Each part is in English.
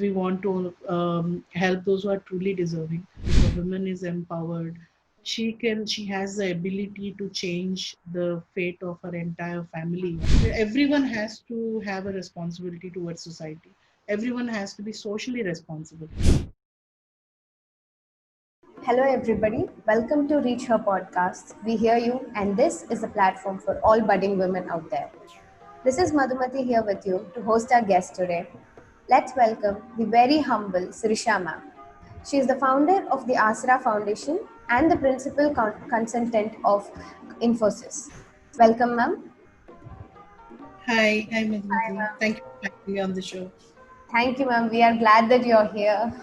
we want to help those who are truly deserving. If a woman is empowered, she has the ability to change the fate of her entire family. Everyone has to have a responsibility towards society. Everyone has to be socially responsible. Hello, everybody. Welcome to Reach Her podcast. We hear you, and this is a platform for all budding women out there. This is Madhumati here with you to host our guest today. Let's welcome the very humble Sirisha ma'am. She is the founder of the Asura Foundation and the principal consultant of Infosys. Welcome, ma'am. Hi, Hi, Madhumati. ma'am. Thank you for having me on the show. Thank you, ma'am. We are glad that you're here.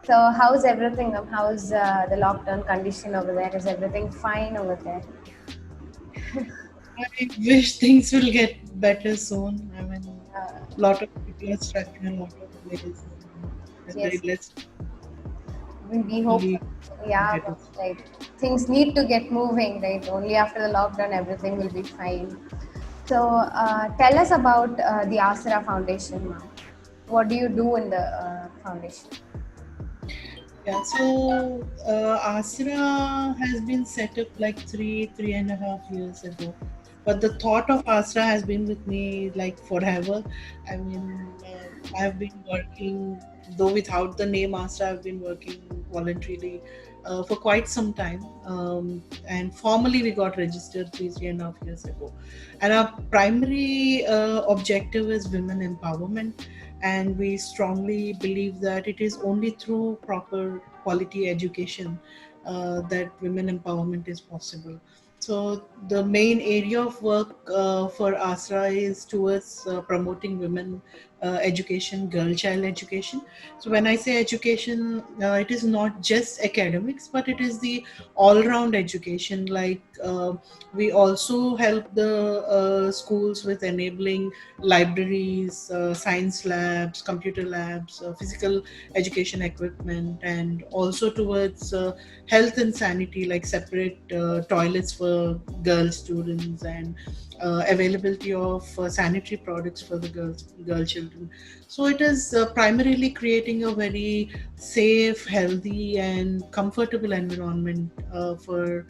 So, how's everything, ma'am? How's the lockdown condition over there? Is everything fine over there? I wish things will get better soon. I mean, Uh, a lot of people are stuck in a lot of ways. And yes, let's we hope, hopefully yeah, get it. right. Things need to get moving, right? Only after the lockdown, everything will be fine. So, tell us about the Asura Foundation, ma'am. What do you do in the foundation? Yeah, so Asra has been set up like 3.5 years ago. But the thought of Asra has been with me like forever. I mean, I've been working, though without the name Asra, I've been working voluntarily for quite some time. And formally, we got registered 3.5 years ago. And our primary objective is women empowerment, and we strongly believe that it is only through proper quality education that women empowerment is possible. So the main area of work for Asra is towards promoting women education, girl child education. So when I say education, it is not just academics, but it is the all round education. Like we also help the schools with enabling libraries, science labs, computer labs, physical education equipment, and also towards health and sanity, like separate toilets for girl students and availability of sanitary products for the girl children. So it is primarily creating a very safe, healthy, and comfortable environment for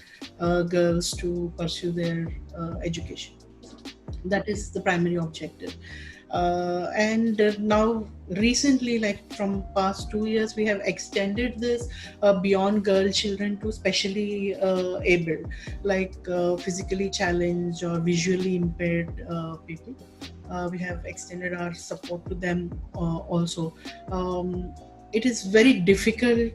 girls to pursue their education. That is the primary objective. And now recently, like from past 2 years, we have extended this beyond girl children to specially able, like physically challenged or visually impaired people. We have extended our support to them also. It is very difficult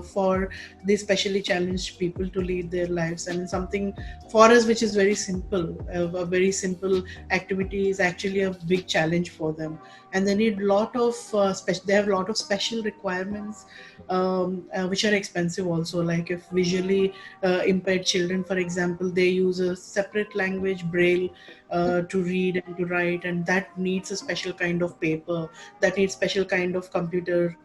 for these specially challenged people to lead their lives. I mean, something for us which is very simple, a very simple activity is actually a big challenge for them, and they need lot of they have a lot of special requirements, which are expensive also. Like if visually impaired children, for example, they use a separate language, braille, to read and to write, and that needs a special kind of paper, that needs special kind of computer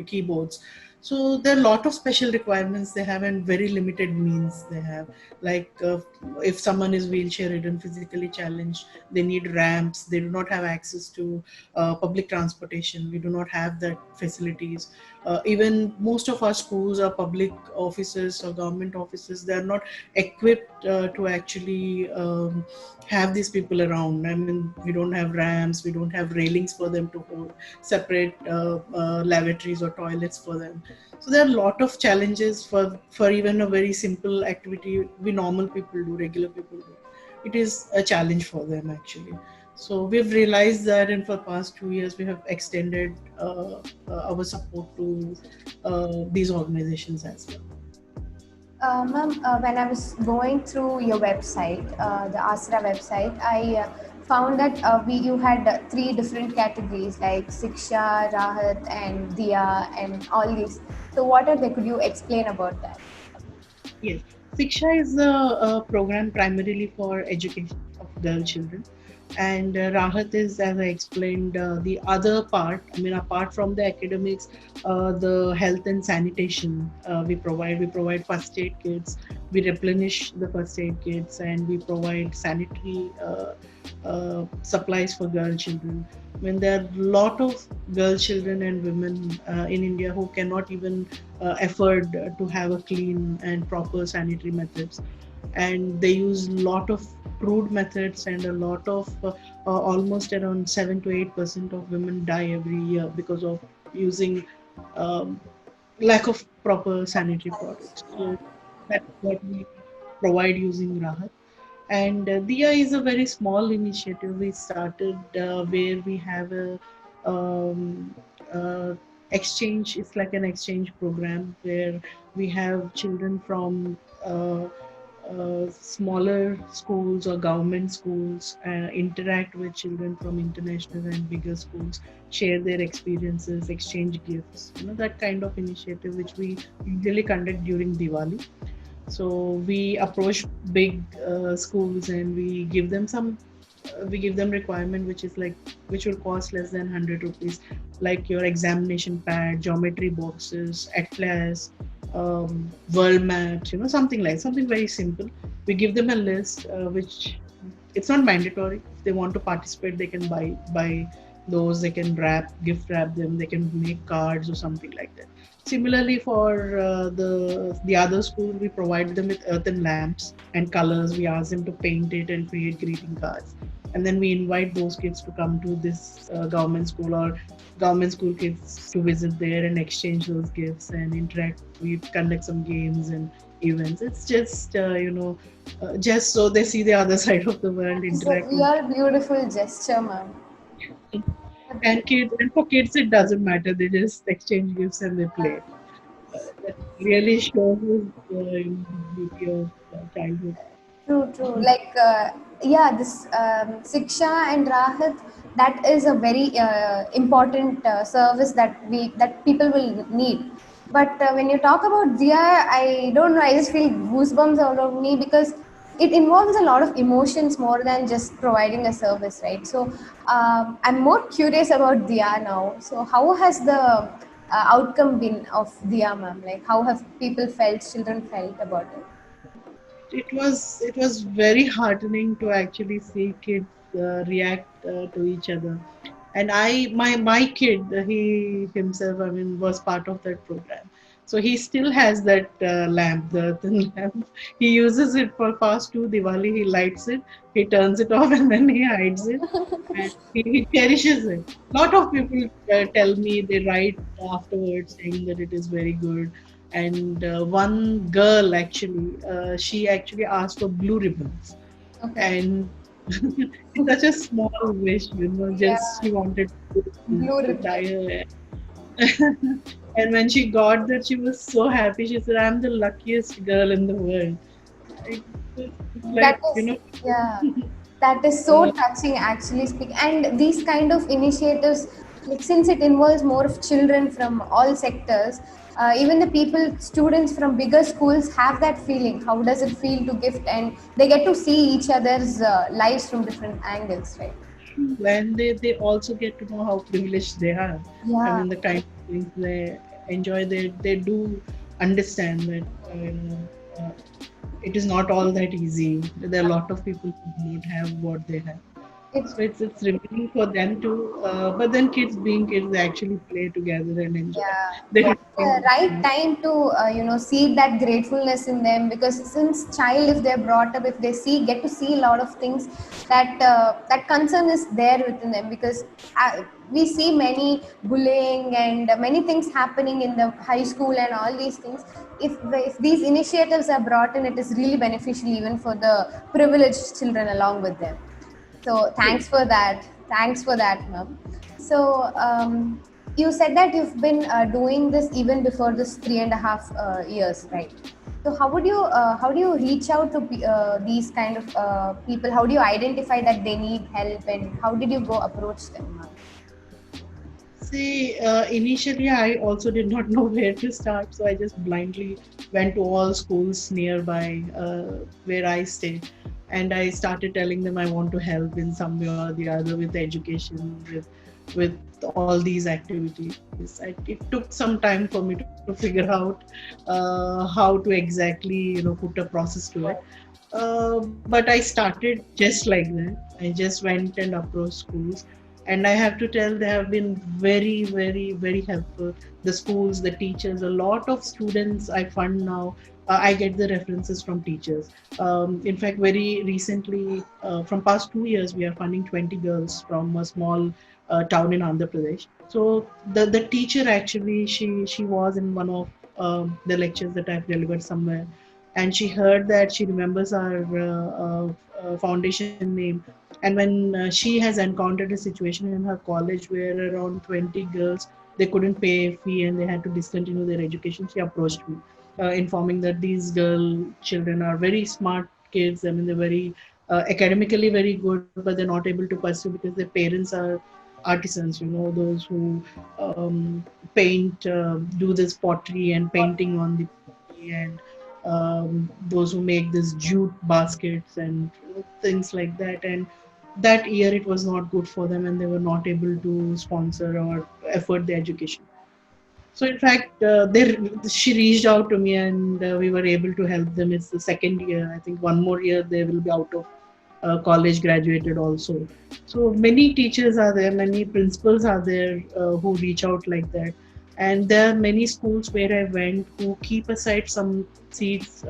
keyboards. So there are a lot of special requirements they have and very limited means they have. Like if someone is wheelchair ridden, physically challenged, they need ramps, they do not have access to public transportation, we do not have that facilities. Even most of our schools are public offices or government offices, they are not equipped to actually have these people around. I mean, we don't have ramps, we don't have railings for them to hold, separate lavatories or toilets for them. So there are a lot of challenges for even a very simple activity we normal people do, regular people do. It is a challenge for them actually. So we've realized that, and for past 2 years we have extended our support to these organizations as well. Ma'am, when I was going through your website, the Asra website, I found that you had three different categories like Siksha, Rahat, and Diya, and all these. So, what are they? Could you explain about that? Yes, Siksha is a program primarily for education of girl children, and Rahat is, as I explained, the other part. I mean, apart from the academics, the health and sanitation we provide. We provide first aid kits. We replenish the first aid kits, and we provide sanitary supplies for girl children. When there are a lot of girl children and women in India who cannot even afford to have a clean and proper sanitary methods, and they use a lot of crude methods, and a lot of almost around 7 to 8% of women die every year because of using um, lack of proper sanitary products. So that's what we provide using Rahat. And Diya is a very small initiative we started where we have a um, uh, exchange. It's like an exchange program where we have children from smaller schools or government schools interact with children from international and bigger schools, share their experiences, exchange gifts. That kind of initiative which we usually conduct during Diwali. So we approach big schools and we give them requirement which is like which will cost less than 100 rupees, like your examination pad, geometry boxes, atlas, world maps, something very simple. We give them a list which it's not mandatory. If they want to participate, they can buy those. They can gift wrap them. They can make cards or something like that. Similarly, for the other school, we provide them with earthen lamps and colors. We ask them to paint it and create greeting cards, and then we invite those kids to come to this government school, or government school kids to visit there and exchange those gifts and interact. We conduct some games and events. It's just just so they see the other side of the world, It's a interact with. real beautiful gesture, ma'am. And for kids, it doesn't matter. They just exchange gifts and they play. That really shows the beauty of childhood. True, true. Like, yeah, this Siksha and Rahat, that is a very important service that people will need. But when you talk about Diya, I don't know. I just feel goosebumps all over me because it involves a lot of emotions more than just providing a service, right? So I'm more curious about Diya now. So how has the outcome been of Diya, ma'am? Like, how have people felt, children felt about it? It was very heartening to actually see kids react to each other. And my kid, he himself, I mean, was part of that program. So he still has that lamp, the earthen lamp. He uses it for past two Diwali. He lights it, he turns it off, and then he hides it, and he cherishes it. Lot of people tell me, they write afterwards saying that it is very good. And one girl actually, she actually asked for blue ribbons, Okay. and it's such a small wish, just Yeah, she wanted blue to ribbon. tie her hair. And when she got that, she was so happy. She said, "I'm the luckiest girl in the world." It's That like, is, yeah, that is so uh, touching actually speaking. And these kind of initiatives, like since it involves more of children from all sectors, even the people, students from bigger schools have that feeling. How does it feel to gift? And they get to see each other's lives from different angles, right? and they also get to know how privileged they are. I Yeah. mean, the kind of things they enjoy, they do understand that it is not all that easy. There are a lot of people who do not have what they have. It, So it's remaining for them to. But then kids, being kids, they actually play together and enjoy. yeah, They it's don't think. the right time to see that gratefulness in them, because since child, if they're brought up, if they get to see a lot of things, that concern is there within them, because we see many bullying and many things happening in the high school and all these things. If these initiatives are brought in, it is really beneficial even for the privileged children along with them. So True. thanks for that. Thanks for that, ma'am. So you said that you've been doing this even before this 3.5 years, right? So how do you reach out to these kind of people? How do you identify that they need help, and how did you go approach them, ma'am? See, initially I also did not know where to start, so I just blindly went to all schools nearby where I stay, and I started telling them I want to help in some way or the other with education, with all these activities. It took some time for me to figure out how to exactly put a process to it. But I started just like that. I just went and approached schools. And I have to tell, they have been very, very, very helpful. The schools, the teachers, a lot of students I fund now. I get the references from teachers. In fact, very recently, from past 2 years, we are funding 20 girls from a small town in Andhra Pradesh. So the teacher actually, she was in one of the lectures that I've delivered somewhere, and she heard that, she remembers our foundation name. And when she has encountered a situation in her college where around 20 girls, they couldn't pay a fee and they had to discontinue their education, she approached me, informing that these children are very smart kids. I mean, they're very academically very good, but they're not able to pursue because their parents are artisans, those who paint, do this pottery and painting on the pottery, and those who make this jute baskets and things like that. And that year it was not good for them, and they were not able to sponsor or afford the education. So in fact, she reached out to me, and we were able to help them. It's the second year. I think one more year they will be out of college, graduated also. So many teachers are there, many principals are there who reach out like that. And there are many schools where I went who keep aside some seats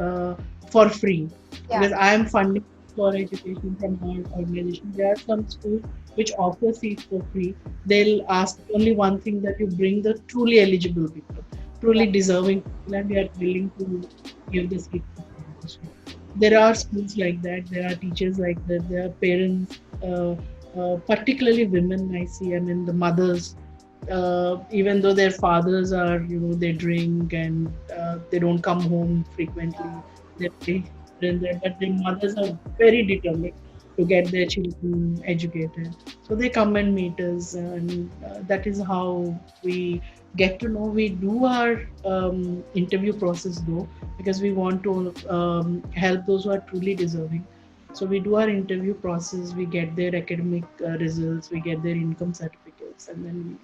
for free, Yeah. because I am funding for education from our organization. There are some schools which offer seats for free. They'll ask only one thing, that you bring the truly eligible people, Yeah. truly deserving people, and we are willing to give the seat for free. So there are schools like that. There are teachers like that. There are parents, particularly women. I see. I mean, the mothers. Even though their fathers are, they drink and they don't come home frequently. They're very children there, but their mothers are very determined to get their children educated. So they come and meet us, and that is how we get to know. We do our interview process though, because we want to help those who are truly deserving. So we do our interview process, we get their academic results, we get their income certificates, and then we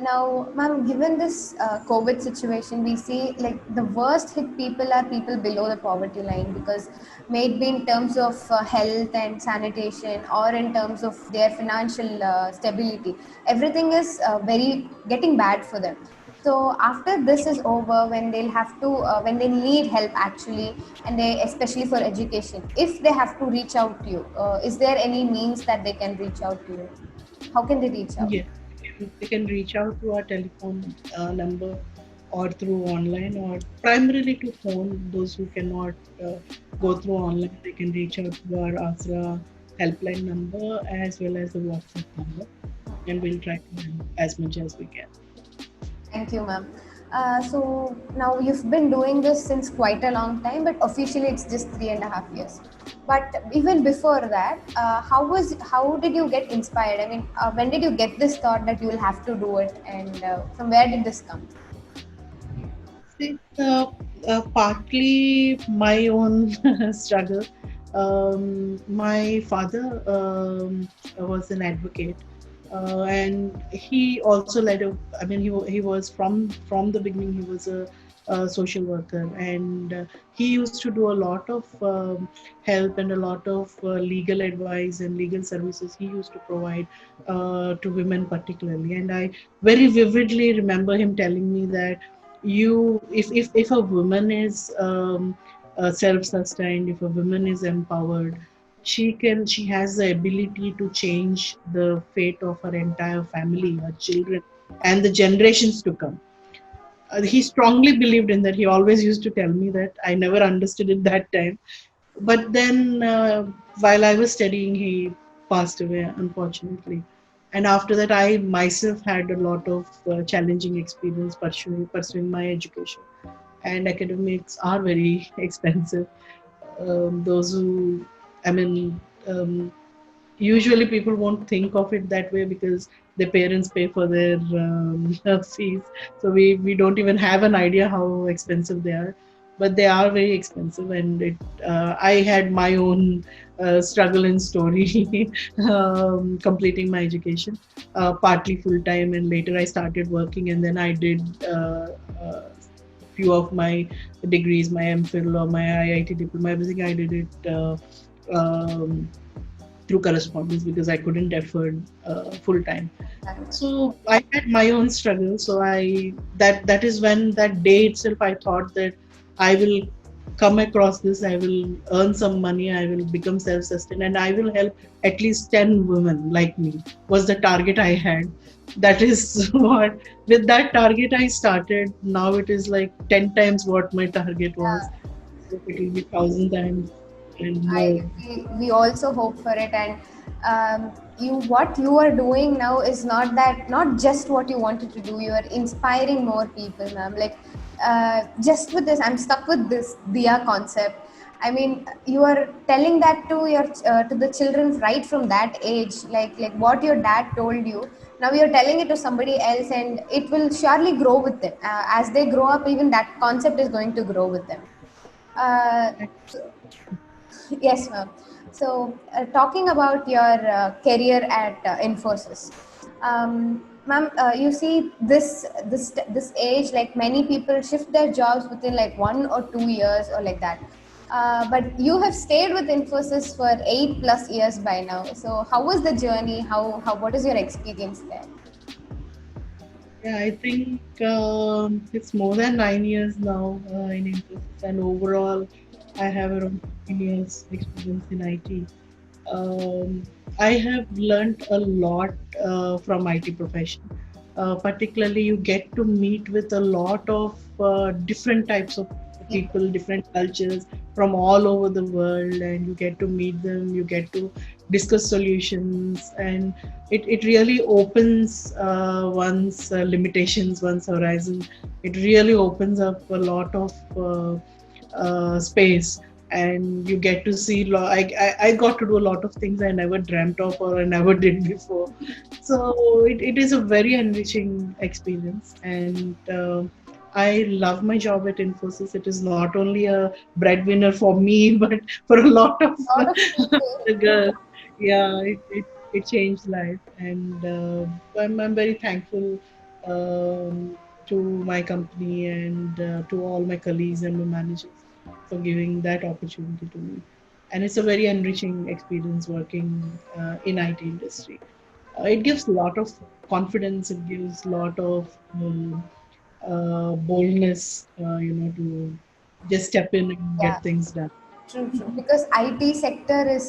Now, ma'am, given this COVID situation, we see like the worst hit people are people below the poverty line, because maybe in terms of health and sanitation, or in terms of their financial stability, everything is very getting bad for them. So after this is over, when they'll have to, when they need help actually, and they especially for education, if they have to reach out to you, is there any means that they can reach out to you? How can they reach out? Yes, they can reach out to our telephone number, or through online, or primarily to phone. Those who cannot go through online, they can reach out to our Asra helpline number as well as the WhatsApp number, and we'll try to help as much as we can. Thank you, ma'am. So now you've been doing this since quite a long time, but officially it's just 3.5 years. But even before that, how did you get inspired? I mean, when did you get this thought that you will have to do it, and from where did this come? It's partly my own struggle. My father was an advocate, and he also led a. I mean, he was from the beginning. He was a social worker, and he used to do a lot of help and a lot of legal advice and legal services. He used to provide to women particularly, and I very vividly remember him telling me that, if a woman is self-sustained, if a woman is empowered, she has the ability to change the fate of her entire family, her children, and the generations to come. He strongly believed in that. He always used to tell me that. I never understood it that time, but then while I was studying, he passed away, unfortunately. And after that, I myself had a lot of challenging experience pursuing my education. And academics are very expensive. Those who, I mean, usually people won't think of it that way because their parents pay for their fees. So we don't even have an idea how expensive they are, but they are very expensive. And I had my own struggle and story completing my education, partly full time, and later I started working, and then I did few of my degrees, my MPhil or my IIT diploma, everything I did it. Um, through correspondence because I couldn't afford full time. Time. So I had my own struggle. So that is when that day itself I thought that I will come across this. I will earn some money. I will become self-sustained, and I will help at least 10 women like me. Was the target I had. That is what with that target I started. Now it is like 10 times what my target was. Yeah. So it will be 1,000 times and more. We also hope for it, and you what you are doing now is not just what you wanted to do. You are inspiring more people, ma'am. Like just with this, I'm stuck with this Diya concept. I mean, you are telling that to your to the children right from that age, like what your dad told you. Now you're telling it to somebody else, and it will surely grow with them. As they grow up, even that concept is going to grow with them. Uh, Yes, ma'am. So, talking about your career at Infosys, ma'am, you see this age, like many people shift their jobs within like 1 or 2 years or like that. But you have stayed with Infosys for 8+ years by now. So, how was the journey? How what is your experience there? Yeah, I think it's more than 9 years now in Infosys, and overall, I have around 15 years experience in IT. Um, I have learned a lot from IT profession. Particularly, you get to meet with a lot of different types of People. people, different cultures from all over the world, and you get to meet them. You get to discuss solutions, and it really opens one's limitations, one's horizon. It really opens up a lot of space, and you get to see I got to do a lot of things I never dreamt of or I never did before. So it is a very enriching experience, and I love my job at Infosys. It is not only a breadwinner for me but for a lot of A lot of the people. girls. Yeah, it changed life, and I'm very thankful to my company and to all my colleagues and my managers for giving that opportunity to me. And it's a very enriching experience working in IT industry. It gives a lot of confidence. It gives a lot of boldness, to just step in and Yeah. get things done. True, true. Because IT sector is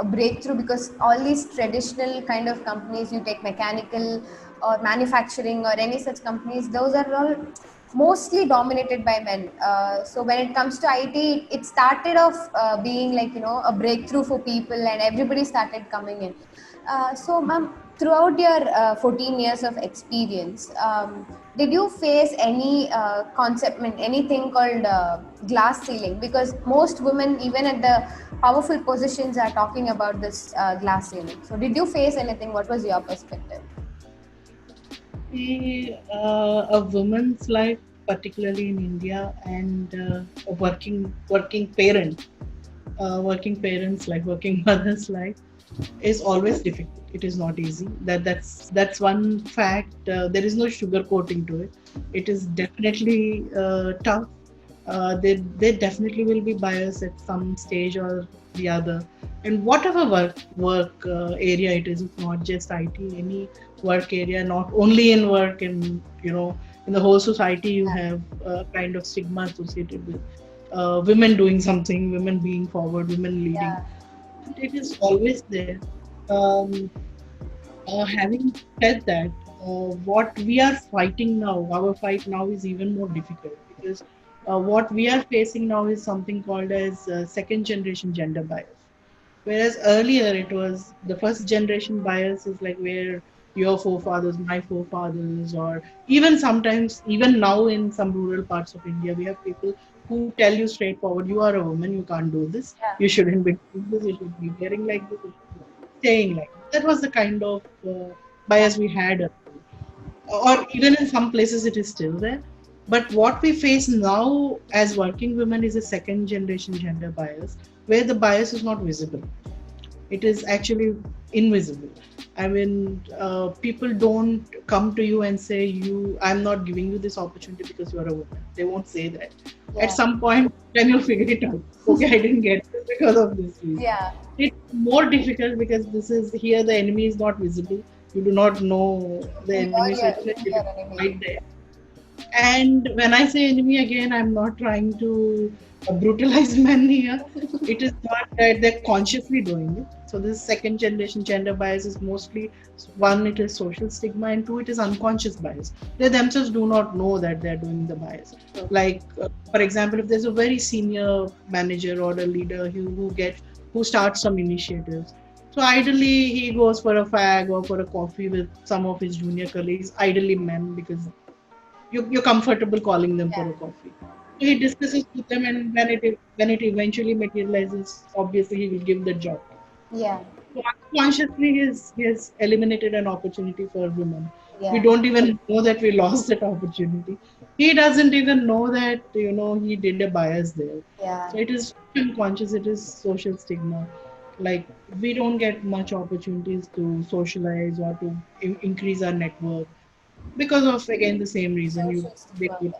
a breakthrough because all these traditional kind of companies, you take mechanical or manufacturing or any such companies, those are all mostly dominated by men. So when it comes to IT, it started off being like a breakthrough for people, and everybody started coming in. So, ma'am, throughout your 14 years of experience, did you face any concept, I mean, anything called glass ceiling? Because most women, even at the powerful positions, are talking about this glass ceiling. So, did you face anything? What was your perspective? A woman's life, particularly in India, and a working parent, working parents like working mothers' life is always difficult. It is not easy. That's one fact. There is no sugarcoating to it. It is definitely tough. They definitely will be biased at some stage or the other. And whatever work area it is, it's not just IT. Any work area, not only in work, and in the whole society, you have a kind of stigma associated with women doing something, women being forward, women leading. Yeah, It is always there. Um, Having said that, what we are fighting now, our fight now is even more difficult because what we are facing now is something called as second generation gender bias. Whereas earlier it was the first generation bias is like where your forefathers, my forefathers, or even sometimes, even now in some rural parts of India, we have people who tell you straightforward, you are a woman, you can't do this, yeah, you shouldn't be doing this, you should be wearing like this, you should be saying like this. That was the kind of yeah, bias we had earlier, or even in some places it is still there. But what we face now as working women is a second generation gender bias, where the bias is not visible, it is actually invisible. I mean, people don't come to you and say, I'm not giving you this opportunity because you are a woman. They won't say that. At yeah. some point then you'll figure it out. Okay, I didn't get this, because of this reason. Yeah. It's more difficult because this is here the enemy is not visible. You do not know the enemy, so it's very You're difficult your to enemy. fight there. And when I say enemy again, I'm not trying to brutalize men here. It is not that they're consciously doing it. So this second generation gender bias is mostly one, it is social stigma, and two, it is unconscious bias. They themselves do not know that they're doing the bias. Like, for example, if there's a very senior manager or a leader who starts some initiatives, so ideally he goes for a fag or for a coffee with some of his junior colleagues, ideally men, because you're comfortable calling them for Yeah. a coffee. So he discusses with them, and when it eventually materializes, obviously he will give the job. Yeah. So unconsciously, he has eliminated an opportunity for women. We Yeah. don't even know that we lost that opportunity. He doesn't even know that he did a bias there. Yeah. So it is unconscious. It is social stigma. Like we don't get much opportunities to socialize or to increase our network because of again the same reason you Social they stigma.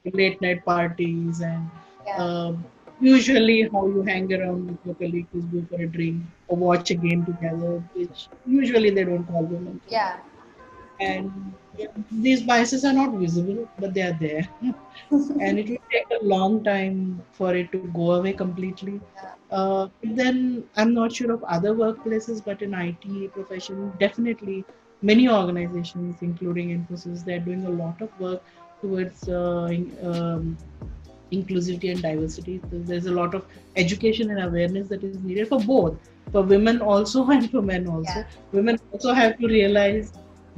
put late night parties and Yeah. uh, usually how you hang around with your colleagues is go for a drink or watch a game together, which usually they don't call women for that. Yeah. And these biases are not visible, but they are there. And it will take a long time for it to go away completely. Then I'm not sure of other workplaces, but in IT profession, definitely many organizations, including Infosys, they're doing a lot of work towards inclusivity and diversity. So there's a lot of education and awareness that is needed for both, for women also and for men Yeah. also. Women also have to realize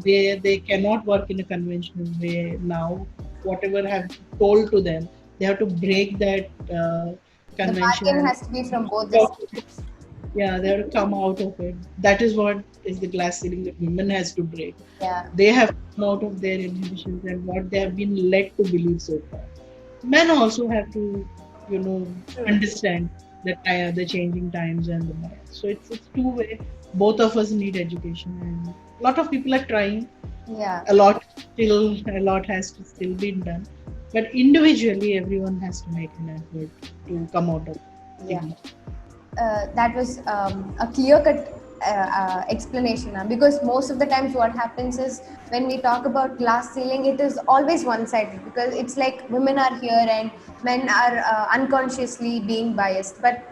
they cannot work in a conventional way now. Whatever have told to them, they have to break that The convention bargain and has to be from both the sides. yeah, they have to come out of it. That is what is the glass ceiling that women has to break. Yeah. They have come out of their inhibitions and what they have been led to believe so far. Men also have to, you know, True. understand the changing times and the bias. So it's two way. Both of us need education, and a lot of people are trying. Yeah. A lot has to still be done, but individually, everyone has to make an effort to come out of Yeah. stigma. That was a clear cut explanation, because most of the times what happens is when we talk about glass ceiling, it is always one sided, because it's like women are here and men are unconsciously being biased. But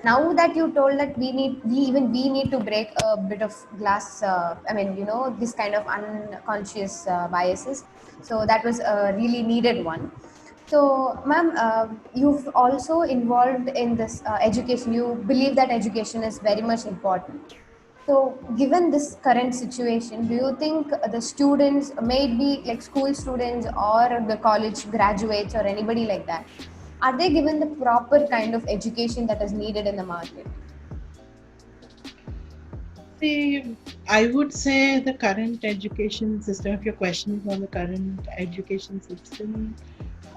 now that you told that we need to break a bit of glass, I mean, this kind of unconscious biases, so that was a really needed one. So, ma'am, you've also involved in this education. You believe that education is very much important. So, given this current situation, do you think the students, maybe like school students or the college graduates or anybody like that, are they given the proper kind of education that is needed in the market? See, I would say the current education system, if your question is on the current education system,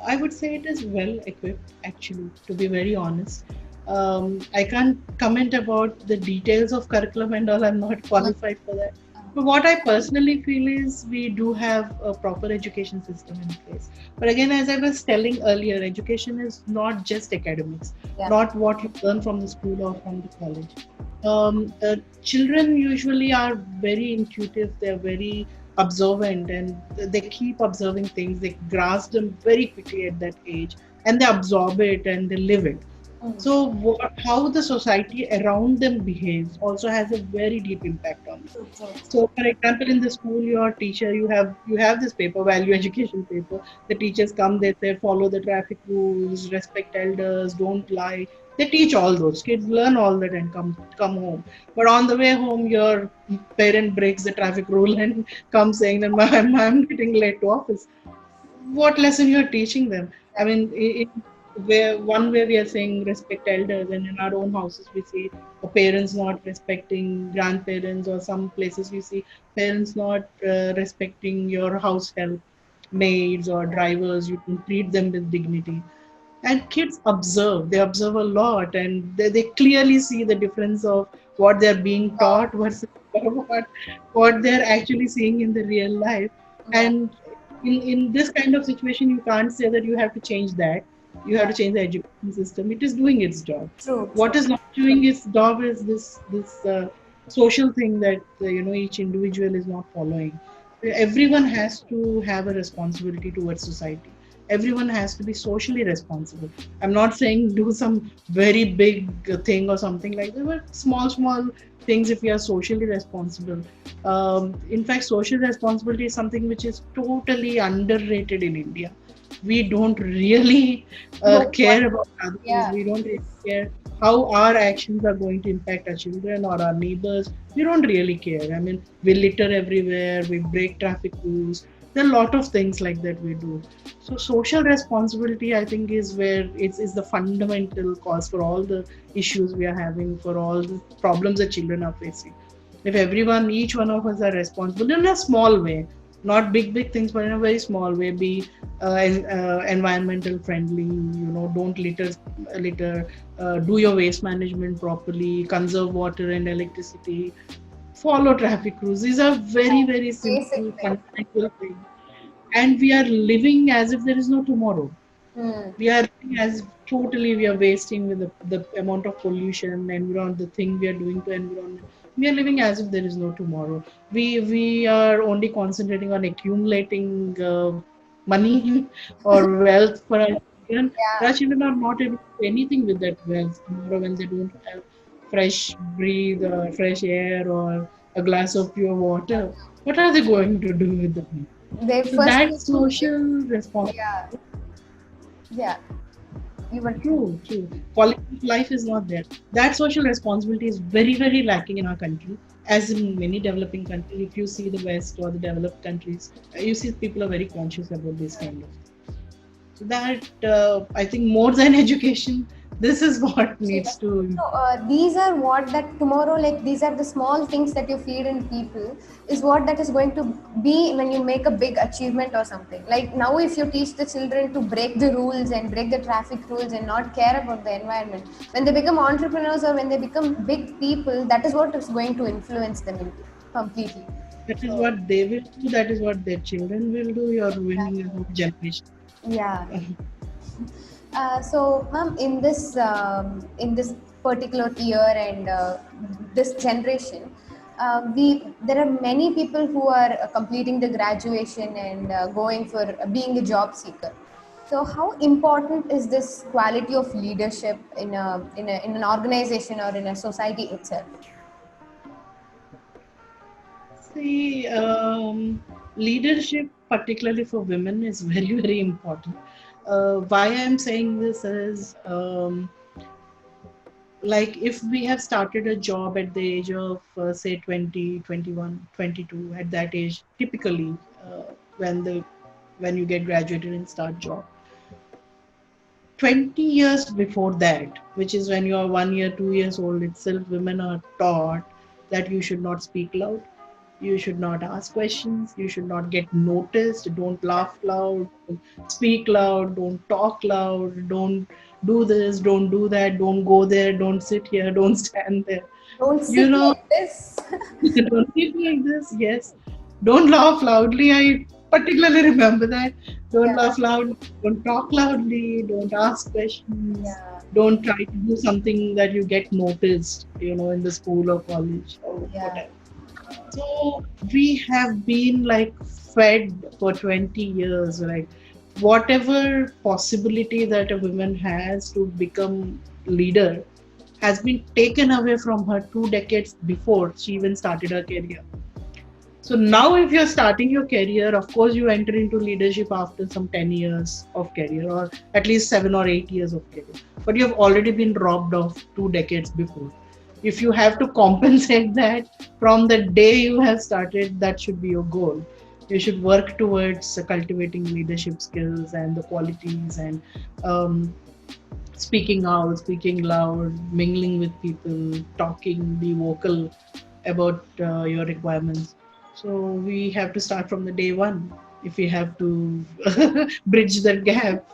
I would say it is well equipped, actually, to be very honest. I can't comment about the details of curriculum and all, I'm not qualified for that. But what I personally feel is we do have a proper education system in place. But again, as I was telling earlier, education is not just academics, Yeah. not what you learn from the school or from the college. Children usually are very intuitive, they're very observant, and they keep observing things. They grasp them very quickly at that age, and they absorb it and they live it. Mm. So, how the society around them behaves also has a very deep impact on them. True, true. So, for example, in the school, your teacher, you have this paper, value education paper. The teachers come, they say, follow the traffic rules, respect elders, don't lie. They teach all those. Kids learn all that and come home. But on the way home, your parent breaks the traffic rule and comes saying that I'm getting late to office. What lesson you're teaching them? I mean, where one way we are saying respect elders, and in our own houses we see parents not respecting grandparents, or some places we see parents not respecting your house help, maids or drivers. You can treat them with dignity. And kids observe, they observe a lot, and they clearly see the difference of what they're being Yeah. taught versus what they're actually seeing in the real life. Yeah. And in this kind of situation, you can't say that you have to change that. You have Yeah. to change the education system. It is doing its job. True, What true. is not doing its job is this social thing that each individual is not following. Everyone has to have a responsibility towards society. Everyone has to be socially responsible. I'm not saying do some very big thing or something like that, but small things if we are socially responsible. In fact, social responsibility is something which is totally underrated in India. We don't really No one. care about others. Yeah. We don't really care how our actions are going to impact our children or our neighbors. We don't really care. I mean, we litter everywhere, we break traffic rules. There are a lot of things like that we do. So, social responsibility, I think, is where is the fundamental cause for all the issues we are having, for all the problems that children are facing. If everyone, each one of us are responsible in a small way, not big things, but in a very small way, be environmental friendly, don't litter, do your waste management properly, conserve water and electricity, follow traffic rules. These are very Basic simple thing. fundamental things, and we are living as if there is no tomorrow. Hmm. We are living as totally we are wasting with the amount of pollution, environment, the thing we are doing to environment. We are living as if there is no tomorrow. We are only concentrating on accumulating money or wealth for our children. Our Yeah. children are not able to do anything with that wealth tomorrow when they don't have fresh breathe or fresh air or a glass of pure water. What are they going to do with the money? They So first that need to live. social responsibility. Yeah. Yeah. You were. True. Quality of life is not there. That social responsibility is very lacking in our country, as in many developing countries. If you see the West or the developed countries, you see people are very conscious about this kind of. So that I think more than education, this is what needs Achievement. to. So these are what that tomorrow, like these are the small things that you feed in people, is what that is going to be when you make a big achievement or something. Like now, if you teach the children to break the rules and break the traffic rules and not care about the environment, when they become entrepreneurs or when they become big people, that is what is going to influence them completely. That is So what they will do. That is what their children will do. You're ruining a whole generation. yeah. So, ma'am, in this particular year and this generation, there are many people who are completing the graduation and going for being a job seeker. So, how important is this quality of leadership in an organization or in a society itself? See, leadership, particularly for women, is very important. Why I'm saying this is like if we have started a job at the age of say 20, 21, 22, at that age, typically when the when you get graduated and start job, 20 years before that, which is when you are 1 year, 2 years old itself, women are taught that you should not speak loud, you should not ask questions, you should not get noticed, don't laugh loud, don't speak loud, don't talk loud, don't do this, don't do that, don't go there, don't sit here, don't stand there. Don't You sit know, like this. don't speak like this. Yes. Don't laugh loudly. I particularly remember that. Don't Yeah, laugh loudly. Don't talk loudly. Don't ask questions. yeah, Don't try to do something that you get noticed, in the school or college or yeah. whatever. So we have been like fed for 20 years, like whatever possibility that a woman has to become leader has been taken away from her 2 decades before she even started her career. So now, if you're starting your career, of course, you enter into leadership after some 10 years of career, or at least 7 or 8 years of career. But you have already been robbed of 2 decades before. If you have to compensate that from the day you have started, that should be your goal. You should work towards cultivating leadership skills and the qualities and um, speaking out, speaking loud, mingling with people, talking, be vocal about your requirements. So we have to start from the day one if we have to bridge that gap.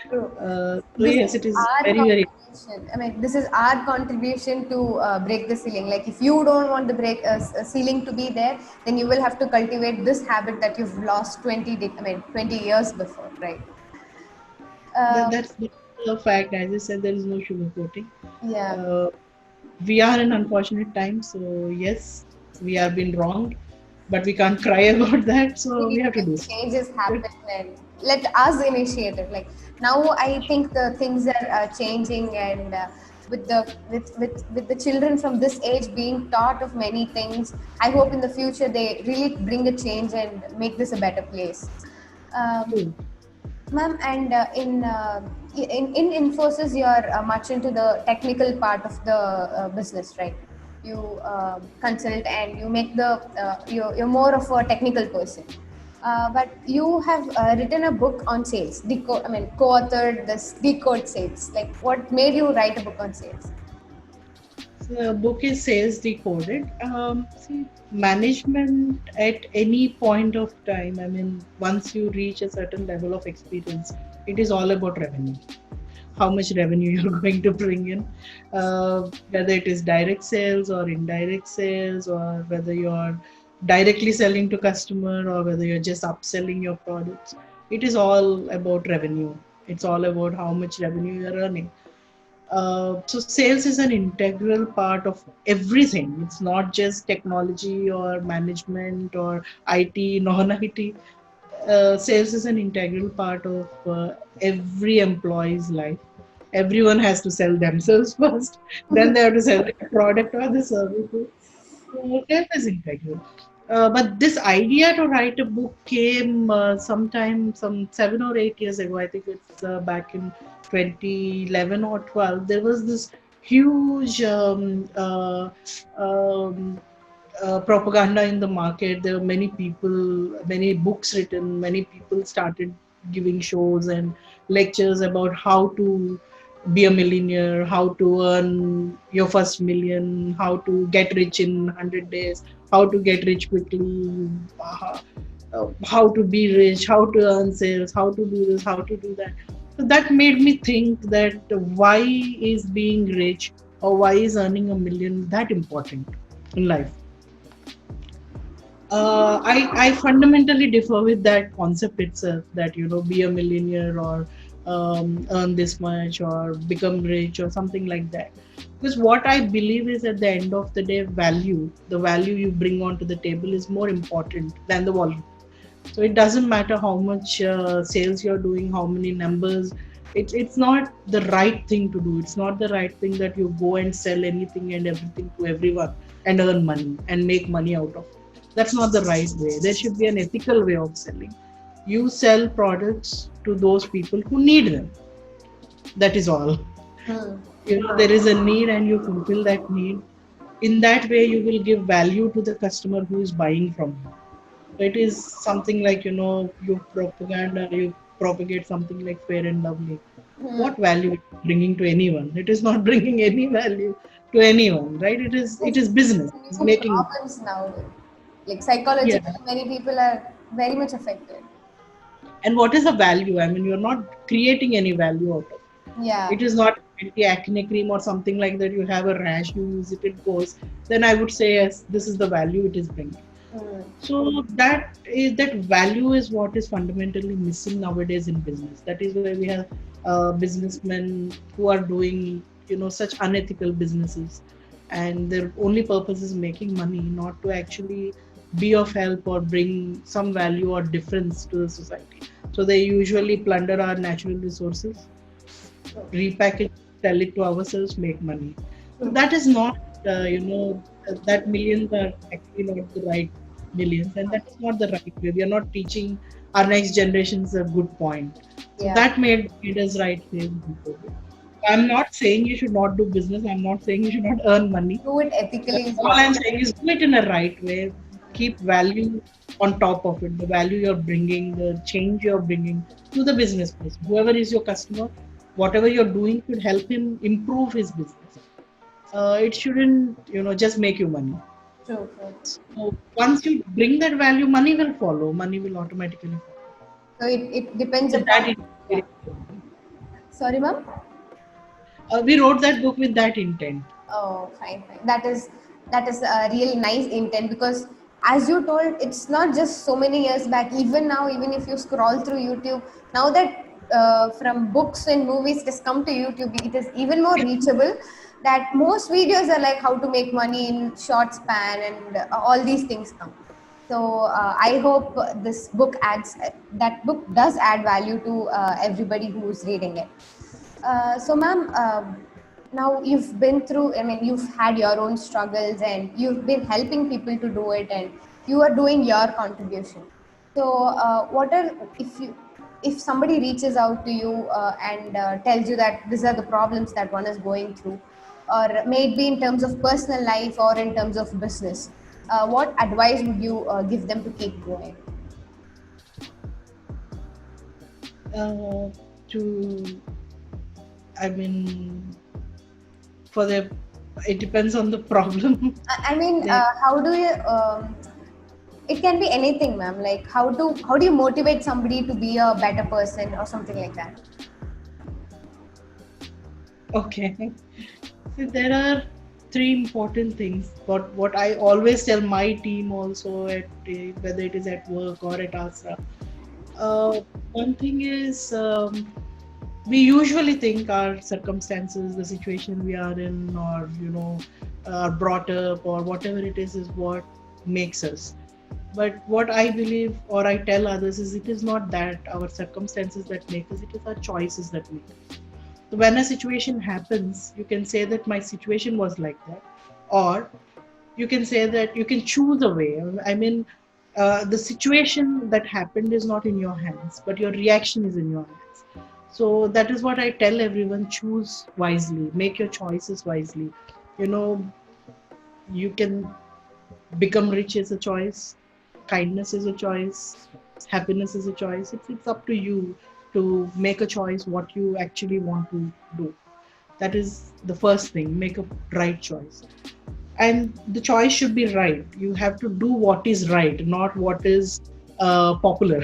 True. So This yes, is it is our very. contribution. I mean, this is our contribution to break the ceiling. Like, if you don't want the ceiling to be there, then you will have to cultivate this habit that you've lost 20 years before, right? That, Um, that's the a fact. As I said, there is no sugarcoating. Yeah. Uh, we are in unfortunate times, so yes, we have been wronged, but we can't cry about that. We So we need to have to do make something. changes happen and let us initiate it. Like now, I think the things are changing, and with the children from this age being taught of many things, I hope in the future they really bring a change and make this a better place. Um, True. Ma'am, and in Infosys, you're much into the technical part of the business, right? You consult and you make the you're more of a technical person. But you have written a book on sales, decode. I mean, co-authored this decode sales. Like, what made you write a book on sales? The book is Sales Decoded. See, management at any point of time, I mean, once you reach a certain level of experience, it is all about revenue. How much revenue you're going to bring in, whether it is direct sales or indirect sales, or whether you're directly selling to customer or whether you're just upselling your products. It is all about revenue. It's all about how much revenue you're earning. So sales is an integral part of everything. It's not just technology or management or IT, non-IT. Sales is an integral part of every employee's life. Everyone has to sell themselves first, then they have to sell the product or the services. So sales is integral. But this idea to write a book came sometime, some 7 or 8 years ago. I think it's back in 2011 or 12. There was this huge um, propaganda in the market. There were many people, many books written, many people started giving shows and lectures about how to be a millionaire, how to earn your first million, how to get rich in 100 days, how to get rich quickly, how to be rich, how to earn sales, how to do this, how to do that. So that made me think that why is being rich or why is earning a million that important in life? I fundamentally differ with that concept itself, that be a millionaire or earn this much or become rich or something like that. Because what I believe is, at the end of the day, the value you bring onto the table is more important than the volume. So it doesn't matter how much sales you're doing, how many numbers. It's not the right thing to do. It's not the right thing that you go and sell anything and everything to everyone and earn money and make money out of it. That's not the right way. There should be an ethical way of selling. You sell products to those people who need them. That is all. Hmm. There is a need and you fulfill that need. In that way, you will give value to the customer who is buying from you. It is something like, you propagate something like fair and lovely. Hmm. What value it is bringing to anyone? It is not bringing any value to anyone, right? It is business. It's New making. problems now. Like Yeah. psychologically, many people are very much affected. And what is the value? I mean, you're not creating any value out of it. Yeah. It is not anti-acne cream or something like that. You have a rash, you use it, it goes. Then I would say, yes, this is the value it is bringing. Mm. So that value is what is fundamentally missing nowadays in business. That is why we have businessmen who are doing such unethical businesses, and their only purpose is making money, not to actually be of help or bring some value or difference to the society. So they usually plunder our natural resources, repackage, sell it to ourselves, make money. So that is not, that millions are actually not the right millions, and that is not the right way. We are not teaching our next generations a good point. So Yeah. that made us right way before. I'm not saying you should not do business. I'm not saying you should not earn money. Do it ethically is All what. I'm saying is do it in a right way. Keep value on top of it. The value you're bringing, the change you're bringing to the business person. Whoever is your customer, whatever you're doing should help him improve his business. It shouldn't, just make you money. True, true. So once you bring that value, money will follow. Money will automatically follow. So it depends With that, upon. Yeah. Sorry, ma'am. we wrote that book with that intent. Oh, fine, fine. That is a real nice intent because, as you told, it's not just so many years back. Even now, even if you scroll through YouTube, now that from books and movies, it has come to YouTube. It is even more reachable. That most videos are like how to make money in short span, and all these things come. So I hope this book adds that book does add value to everybody who's reading it. So, ma'am, now you've been through, I mean, you've had your own struggles and you've been helping people to do it, and you are doing your contribution. So, what are, if somebody reaches out to you and tells you that these are the problems that one is going through, or maybe in terms of personal life or in terms of business, what advice would you give them to keep going? To I mean, for the it depends on the problem. I mean, Like, how do you? It can be anything, ma'am. Like how do you motivate somebody to be a better person or something like that? okay, so there are three important things. What I always tell my team also at whether it is at work or at Asra. Uh, One thing is, we usually think our circumstances, the situation we are in, or are brought up, or whatever it is what makes us. But what I believe, or I tell others, is it is not that our circumstances that make us; it is our choices that make us. So when a situation happens, you can say that my situation was like that, or you can say that you can choose a way. I mean, the situation that happened is not in your hands, but your reaction is in your hands. So that is what I tell everyone: choose wisely, make your choices wisely. You know, you can become rich is a choice, kindness is a choice, happiness is a choice. It's up to you to make a choice what you actually want to do. That is the first thing: make a right choice. And the choice should be right. You have to do what is right, not what is popular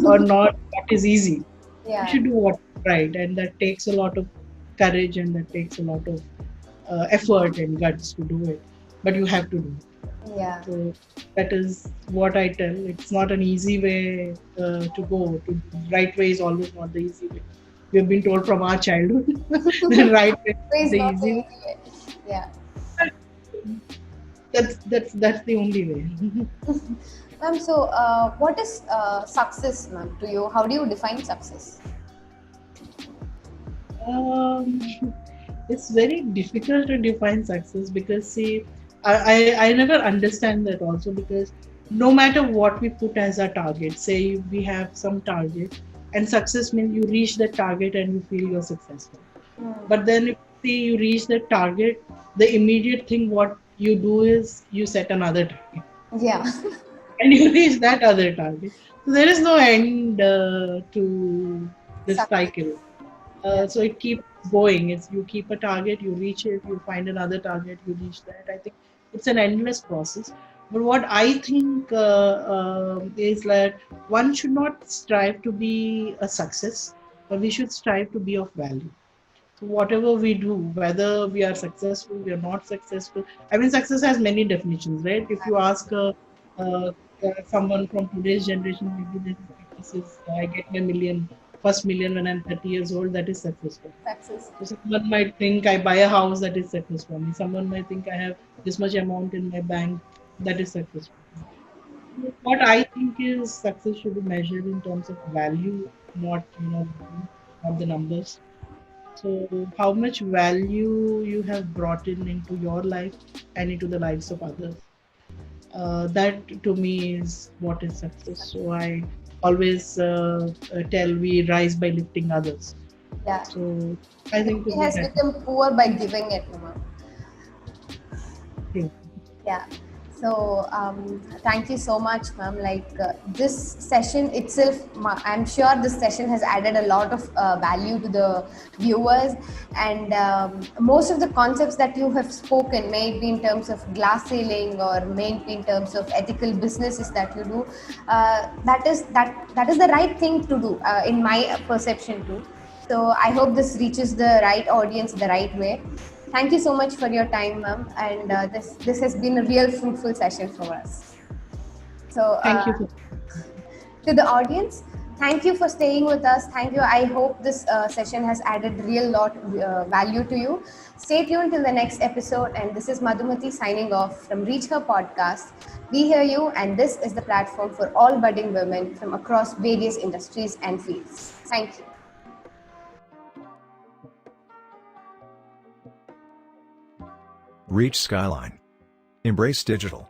or not what is easy. You Yeah, should do what is right, and that takes a lot of courage, and that takes a lot of effort and guts to do it. But you have to do it. yeah. So that is what I tell. It's not an easy way to go. To right way is always not the easy way. We have been told from our childhood the right way is It's the not the easy way. easy way. Yeah. That's the only way. Ma'am, so what is success, ma'am, to you? How do you define success? um, it's very difficult to define success because see, I never understand that also, because no matter what we put as a target, say we have some target, and success means you reach the target and you feel you're successful. Hmm. But then if you see you reach the target, the immediate thing what you do is you set another target Yeah. and you reach that other target. So there is no end to this Success. cycle. Yeah. So it keeps going. It's you keep a target, you reach it, you find another target, you reach that. I think it's an endless process. But what I think is that one should not strive to be a success, but we should strive to be of value. So whatever we do, whether we are successful, we are not successful. I mean, success has many definitions, right? If you ask uh, someone from today's generation, maybe this is I get my first million when I'm 30 years old. That is successful. Success. So someone might think I buy a house. That is success for me. Someone might think I have this much amount in my bank. That is successful. What I think is success should be measured in terms of value, not not the numbers. So, how much value you have brought in into your life and into the lives of others? That to me is what is success. So, I always tell we rise by lifting others. Yeah. So, I think to Nobody me has that is become poor by giving it, ma'am. the thing. Yeah. So thank you so much, ma'am. Like this session itself, I'm sure this session has added a lot of value to the viewers, and most of the concepts that you have spoken, may it be in terms of glass ceiling or may it be in terms of ethical businesses that you do, that is the right thing to do in my perception too. So I hope this reaches the right audience the right way. Thank you so much for your time, ma'am, and this has been a real fruitful session for us. So Thank you for to the audience, Thank you for staying with us. Thank you. I hope this session has added real lot value to you. Stay tuned till the next episode. And this is Madhumati signing off from Reach Her podcast. We hear you, and this is the platform for all budding women from across various industries and fields. Thank you. Reach Skyline. Embrace digital.